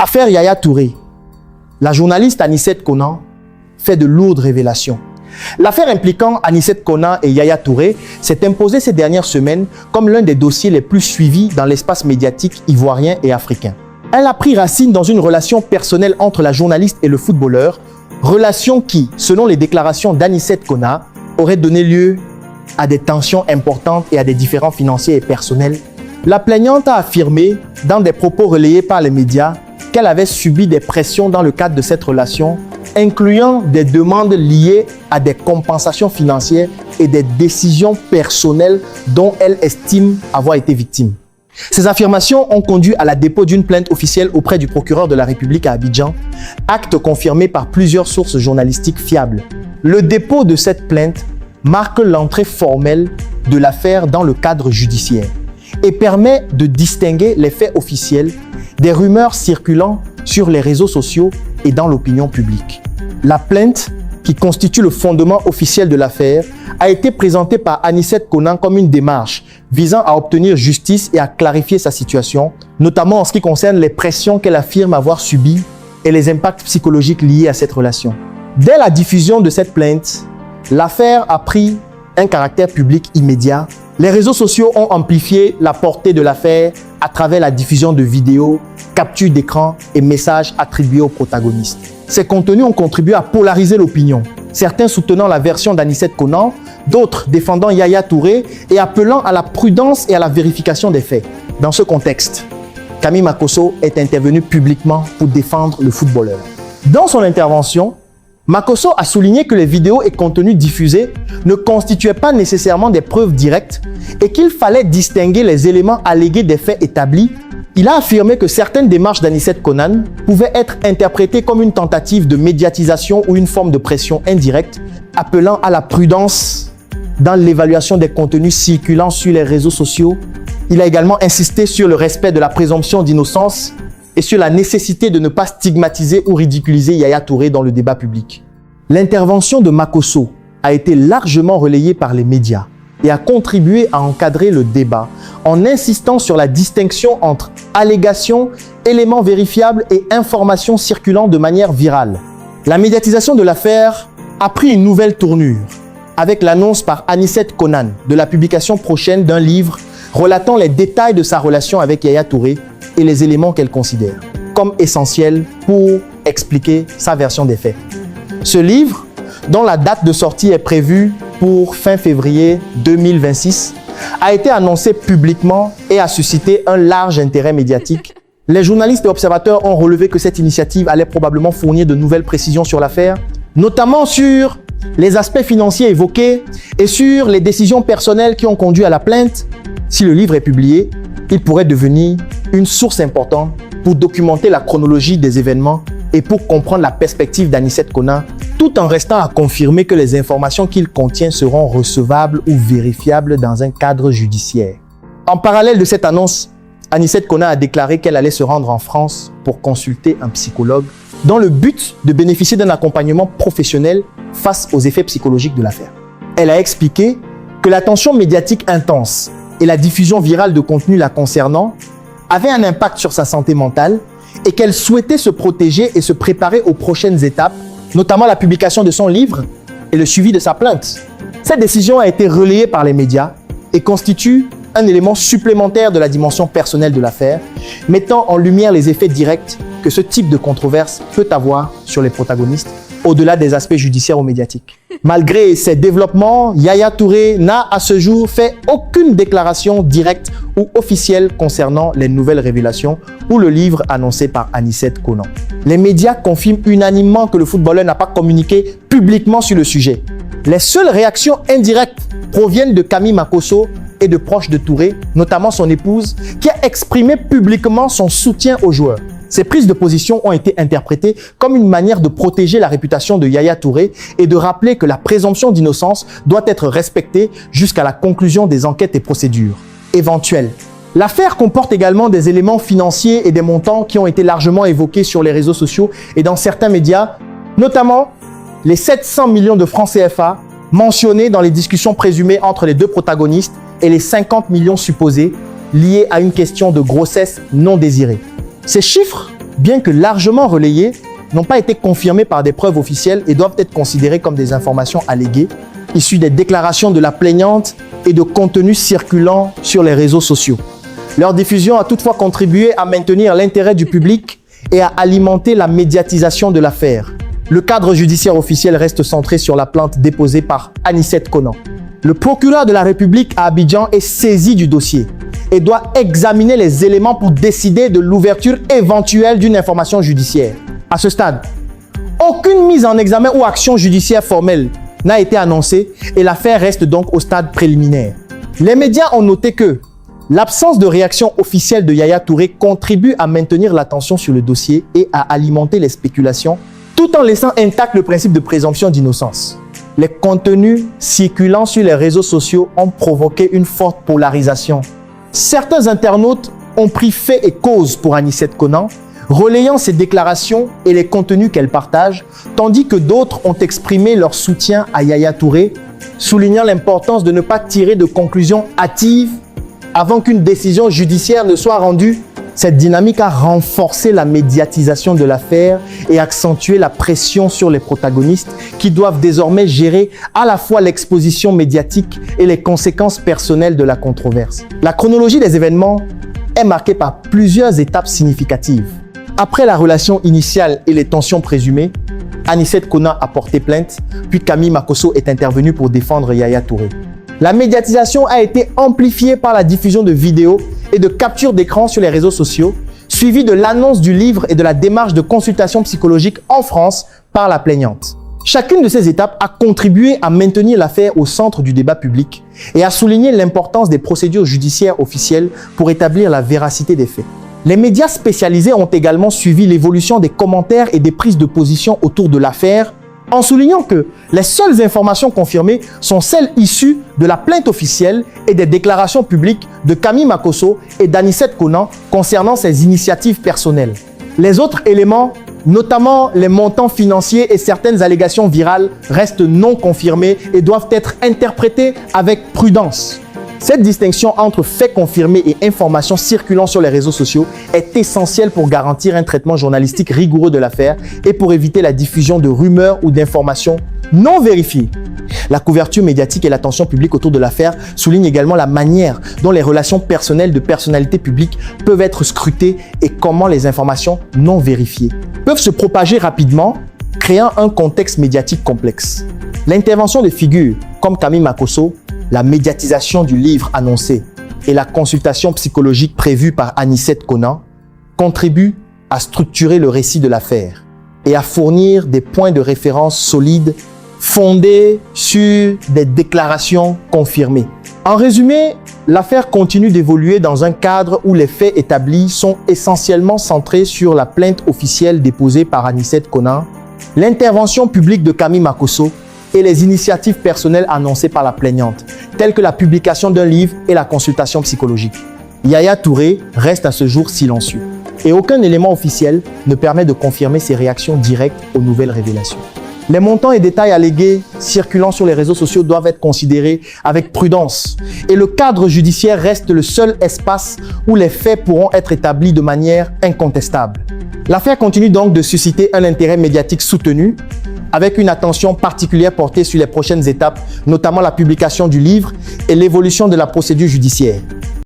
Affaire Yaya Touré. La journaliste Anicette Konan fait de lourdes révélations. L'affaire impliquant Anicette Konan et Yaya Touré s'est imposée ces dernières semaines comme l'un des dossiers les plus suivis dans l'espace médiatique ivoirien et africain. Elle a pris racine dans une relation personnelle entre la journaliste et le footballeur, relation qui, selon les déclarations d'Anicette Konan, aurait donné lieu à des tensions importantes et à des différends financiers et personnels. La plaignante a affirmé, dans des propos relayés par les médias, qu'elle avait subi des pressions dans le cadre de cette relation, incluant des demandes liées à des compensations financières et des décisions personnelles dont elle estime avoir été victime. Ces affirmations ont conduit à la dépôt d'une plainte officielle auprès du procureur de la République à Abidjan, acte confirmé par plusieurs sources journalistiques fiables. Le dépôt de cette plainte marque l'entrée formelle de l'affaire dans le cadre judiciaire et permet de distinguer les faits officiels des rumeurs circulant sur les réseaux sociaux et dans l'opinion publique. La plainte, qui constitue le fondement officiel de l'affaire, a été présentée par Anicette Konan comme une démarche visant à obtenir justice et à clarifier sa situation, notamment en ce qui concerne les pressions qu'elle affirme avoir subies et les impacts psychologiques liés à cette relation. Dès la diffusion de cette plainte, l'affaire a pris un caractère public immédiat. Les réseaux sociaux ont amplifié la portée de l'affaire à travers la diffusion de vidéos, captures d'écran et messages attribués aux protagonistes. Ces contenus ont contribué à polariser l'opinion, certains soutenant la version d'Anicette Konan, d'autres défendant Yaya Touré et appelant à la prudence et à la vérification des faits. Dans ce contexte, Camille Makosso est intervenu publiquement pour défendre le footballeur. Dans son intervention, Makosso a souligné que les vidéos et contenus diffusés ne constituaient pas nécessairement des preuves directes et qu'il fallait distinguer les éléments allégués des faits établis. Il a affirmé que certaines démarches d'Anicette Konan pouvaient être interprétées comme une tentative de médiatisation ou une forme de pression indirecte, appelant à la prudence dans l'évaluation des contenus circulant sur les réseaux sociaux. Il a également insisté sur le respect de la présomption d'innocence et sur la nécessité de ne pas stigmatiser ou ridiculiser Yaya Touré dans le débat public. L'intervention de Makosso a été largement relayée par les médias et a contribué à encadrer le débat en insistant sur la distinction entre allégations, éléments vérifiables et informations circulant de manière virale. La médiatisation de l'affaire a pris une nouvelle tournure avec l'annonce par Anicette Konan de la publication prochaine d'un livre relatant les détails de sa relation avec Yaya Touré et les éléments qu'elle considère comme essentiels pour expliquer sa version des faits. Ce livre, dont la date de sortie est prévue pour fin février 2026, a été annoncé publiquement et a suscité un large intérêt médiatique. Les journalistes et observateurs ont relevé que cette initiative allait probablement fournir de nouvelles précisions sur l'affaire, notamment sur les aspects financiers évoqués et sur les décisions personnelles qui ont conduit à la plainte. Si le livre est publié, il pourrait devenir une source importante pour documenter la chronologie des événements et pour comprendre la perspective d'Anicette Konan, tout en restant à confirmer que les informations qu'il contient seront recevables ou vérifiables dans un cadre judiciaire. En parallèle de cette annonce, Anicette Konan a déclaré qu'elle allait se rendre en France pour consulter un psychologue dans le but de bénéficier d'un accompagnement professionnel face aux effets psychologiques de l'affaire. Elle a expliqué que l'attention médiatique intense et la diffusion virale de contenus la concernant avaient un impact sur sa santé mentale et qu'elle souhaitait se protéger et se préparer aux prochaines étapes, notamment la publication de son livre et le suivi de sa plainte. Cette décision a été relayée par les médias et constitue un élément supplémentaire de la dimension personnelle de l'affaire, mettant en lumière les effets directs que ce type de controverse peut avoir sur les protagonistes, au-delà des aspects judiciaires ou médiatiques. Malgré ces développements, Yaya Touré n'a à ce jour fait aucune déclaration directe ou officielle concernant les nouvelles révélations ou le livre annoncé par Anicette Konan. Les médias confirment unanimement que le footballeur n'a pas communiqué publiquement sur le sujet. Les seules réactions indirectes proviennent de Camille Makosso et de proches de Touré, notamment son épouse, qui a exprimé publiquement son soutien au joueur. Ces prises de position ont été interprétées comme une manière de protéger la réputation de Yaya Touré et de rappeler que la présomption d'innocence doit être respectée jusqu'à la conclusion des enquêtes et procédures éventuelles. L'affaire comporte également des éléments financiers et des montants qui ont été largement évoqués sur les réseaux sociaux et dans certains médias, notamment les 700 millions de francs CFA mentionnés dans les discussions présumées entre les deux protagonistes et les 50 millions supposés liés à une question de grossesse non désirée. Ces chiffres bien que largement relayées, n'ont pas été confirmées par des preuves officielles et doivent être considérées comme des informations alléguées, issues des déclarations de la plaignante et de contenus circulant sur les réseaux sociaux. Leur diffusion a toutefois contribué à maintenir l'intérêt du public et à alimenter la médiatisation de l'affaire. Le cadre judiciaire officiel reste centré sur la plainte déposée par Anicet Konan. Le procureur de la République à Abidjan est saisi du dossier et doit examiner les éléments pour décider de l'ouverture éventuelle d'une information judiciaire. À ce stade, aucune mise en examen ou action judiciaire formelle n'a été annoncée et l'affaire reste donc au stade préliminaire. Les médias ont noté que l'absence de réaction officielle de Yaya Touré contribue à maintenir l'attention sur le dossier et à alimenter les spéculations, tout en laissant intact le principe de présomption d'innocence. Les contenus circulant sur les réseaux sociaux ont provoqué une forte polarisation. Certains internautes ont pris fait et cause pour Anicet Konan, relayant ses déclarations et les contenus qu'elle partage, tandis que d'autres ont exprimé leur soutien à Yaya Touré, soulignant l'importance de ne pas tirer de conclusions hâtives avant qu'une décision judiciaire ne soit rendue. Cette dynamique a renforcé la médiatisation de l'affaire et accentué la pression sur les protagonistes qui doivent désormais gérer à la fois l'exposition médiatique et les conséquences personnelles de la controverse. La chronologie des événements est marquée par plusieurs étapes significatives. Après la relation initiale et les tensions présumées, Anicet Konan a porté plainte, puis Camille Makosso est intervenu pour défendre Yaya Touré. La médiatisation a été amplifiée par la diffusion de vidéos et de captures d'écran sur les réseaux sociaux, suivie de l'annonce du livre et de la démarche de consultation psychologique en France par la plaignante. Chacune de ces étapes a contribué à maintenir l'affaire au centre du débat public et à souligner l'importance des procédures judiciaires officielles pour établir la véracité des faits. Les médias spécialisés ont également suivi l'évolution des commentaires et des prises de position autour de l'affaire, en soulignant que les seules informations confirmées sont celles issues de la plainte officielle et des déclarations publiques de Camille Makosso et d'Anicet Konan concernant ses initiatives personnelles. Les autres éléments, notamment les montants financiers et certaines allégations virales, restent non confirmés et doivent être interprétés avec prudence. Cette distinction entre faits confirmés et informations circulant sur les réseaux sociaux est essentielle pour garantir un traitement journalistique rigoureux de l'affaire et pour éviter la diffusion de rumeurs ou d'informations non vérifiées. La couverture médiatique et l'attention publique autour de l'affaire soulignent également la manière dont les relations personnelles de personnalités publiques peuvent être scrutées et comment les informations non vérifiées peuvent se propager rapidement, créant un contexte médiatique complexe. L'intervention de figures comme Camille Makosso, la médiatisation du livre annoncé et la consultation psychologique prévue par Anicet Konan contribuent à structurer le récit de l'affaire et à fournir des points de référence solides fondés sur des déclarations confirmées. En résumé, l'affaire continue d'évoluer dans un cadre où les faits établis sont essentiellement centrés sur la plainte officielle déposée par Anicet Konan, l'intervention publique de Camille Makosso et les initiatives personnelles annoncées par la plaignante, telles que la publication d'un livre et la consultation psychologique. Yaya Touré reste à ce jour silencieux et aucun élément officiel ne permet de confirmer ses réactions directes aux nouvelles révélations. Les montants et détails allégués circulant sur les réseaux sociaux doivent être considérés avec prudence et le cadre judiciaire reste le seul espace où les faits pourront être établis de manière incontestable. L'affaire continue donc de susciter un intérêt médiatique soutenu avec une attention particulière portée sur les prochaines étapes, notamment la publication du livre et l'évolution de la procédure judiciaire.